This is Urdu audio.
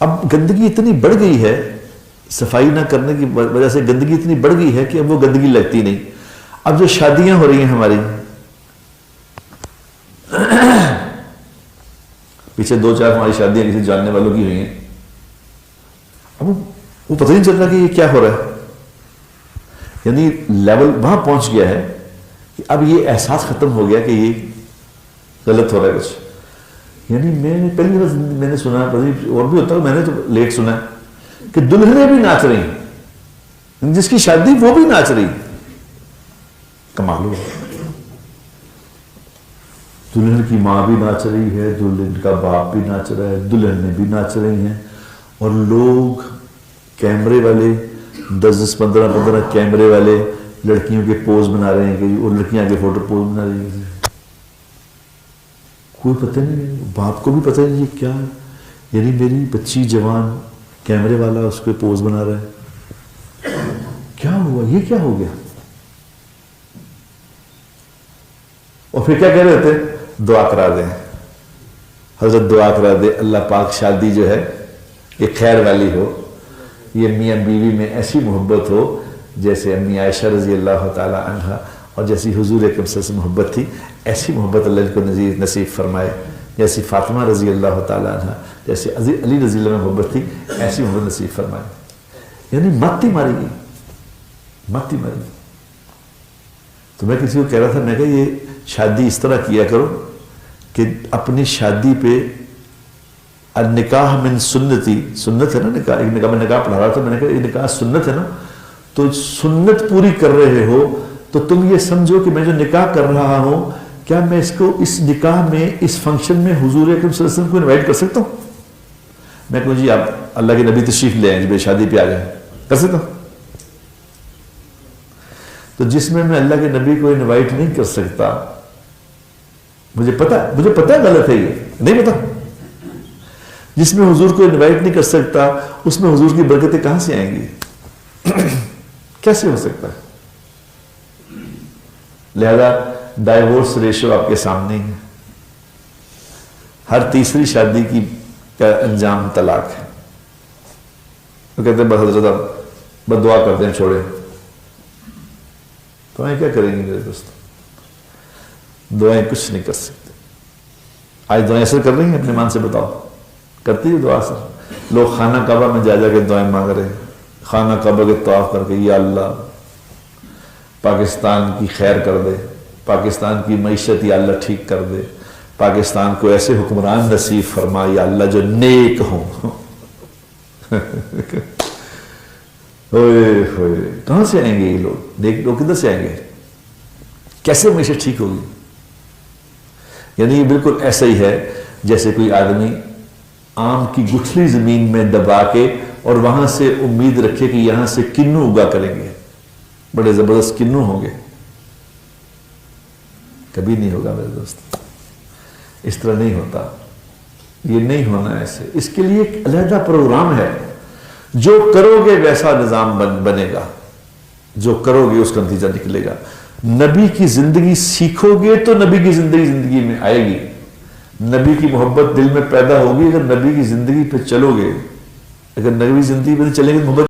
اب گندگی اتنی بڑھ گئی ہے، صفائی نہ کرنے کی وجہ سے گندگی اتنی بڑھ گئی ہے کہ اب وہ گندگی لگتی نہیں. اب جو شادیاں ہو رہی ہیں ہماری، پیچھے 2-4 ہماری شادیاں کسی جاننے والوں کی ہوئی ہیں، اب وہ پتہ نہیں چل رہا کہ یہ کیا ہو رہا ہے. یعنی لیول وہاں پہنچ گیا ہے کہ اب یہ احساس ختم ہو گیا کہ یہ غلط ہو رہا ہے کچھ. یعنی میں نے پہلی بار میں نے سنا، اور بھی ہوتا ہے، میں نے تو لیٹ سنا کہ دلہنیں بھی ناچ رہی ہیں، جس کی شادی وہ بھی ناچ رہی. کمال ہو. دلہن کی ماں بھی ناچ رہی ہے، دلہن کا باپ بھی ناچ رہا ہے، دلہنیں بھی ناچ رہی ہیں، اور لوگ کیمرے والے 10-15 کیمرے والے لڑکیوں کے پوز بنا رہے ہیں کہ اور لڑکیاں آگے فوٹو پوز بنا رہی ہیں. کوئی پتہ نہیں، باپ کو بھی پتہ نہیں یہ کیا ہے. یعنی میری بچی جوان کیمرے والا اس پہ پوز بنا رہا ہے. کیا ہوا؟ یہ کیا ہو گیا؟ اور پھر کیا کہہ رہے تھے؟ دعا کرا دیں حضرت، دعا کرا دے اللہ پاک شادی جو ہے یہ خیر والی ہو، یہ میاں بیوی میں ایسی محبت ہو جیسے امی عائشہ رضی اللہ تعالی عنہ اور جیسی حضور اکرم صلی اللہ علیہ وسلم سے محبت تھی، ایسی محبت اللہ کو نصیب فرمائے. جیسی فاطمہ رضی اللہ تعالی عنہ، جیسے علی رضی اللہ میں محبت تھی، ایسی محبت نصیب فرمائے. یعنی مت ہی ماری گئی، مت ہی ماری گئی. تو میں کسی کو کہہ رہا تھا، میں کہا یہ شادی اس طرح کیا کرو کہ اپنی شادی پہ النکاح من سنتی، سنت ہے نا نکاح، ایک نکاح میں نکاح پڑھا رہا تھا، میں نے کہا یہ نکاح سنت ہے نا، تو سنت پوری کر رہے ہو تو تم یہ سمجھو کہ میں جو نکاح کر رہا ہوں، کیا میں اس کو اس نکاح میں اس فنکشن میں حضور اکرم صلی اللہ علیہ وسلم کو انوائٹ کر سکتا ہوں؟ میں کہوں جی آپ اللہ کے نبی تشریف لے آئیں، جب شادی پہ آ جائیں، کر سکتا ہوں؟ تو جس میں اللہ کے نبی کو انوائٹ نہیں کر سکتا، مجھے پتا غلط ہے، یہ نہیں پتا. جس میں حضور کو انوائٹ نہیں کر سکتا، اس میں حضور کی برکتیں کہاں سے آئیں گی؟ کیسے ہو سکتا ہے؟ لہذا ڈائیورس ریشو آپ کے سامنے ہے. ہر تیسری شادی کا انجام طلاق ہے. وہ کہتے ہیں بس حضرت آپ بد دعا کرتے ہیں، چھوڑے. دعائیں کیا کریں گے میرے دوست؟ دعائیں کچھ نہیں کر سکتے. آج دعائیں اثر کر رہی ہیں؟ اپنے مان سے بتاؤ، کرتی ہے دعا اثر؟ لوگ خانہ کعبہ میں جا کے دعائیں مانگ رہے ہیں، خانہ کعبہ کے طواف کر کے، یا اللہ پاکستان کی خیر کر دے، پاکستان کی معیشت یا اللہ ٹھیک کر دے، پاکستان کو ایسے حکمران نصیب فرما یا اللہ جو نیک ہوں. ہوئے ہوئے کہاں سے آئیں گے یہ لوگ؟ نیک لوگ کدھر سے آئیں گے؟ کیسے معیشت ٹھیک ہوگی؟ یعنی یہ بالکل ایسا ہی ہے جیسے کوئی آدمی آم کی گٹھلی زمین میں دبا کے اور وہاں سے امید رکھے کہ یہاں سے کنو اگا کریں گے، بڑے زبردست کنو ہوں گے. کبھی نہیں ہوگا میرے دوست، اس طرح نہیں ہوتا. یہ نہیں ہونا ایسے. اس کے لیے ایک علیحدہ پروگرام ہے. جو کرو گے ویسا نظام بنے گا، جو کرو گے اس کا نتیجہ نکلے گا. نبی کی زندگی سیکھو گے تو نبی کی زندگی میں آئے گی. نبی کی محبت دل میں پیدا ہوگی اگر نبی کی زندگی پہ چلو گے. اگر نبی زندگی پہ چلیں گے محبت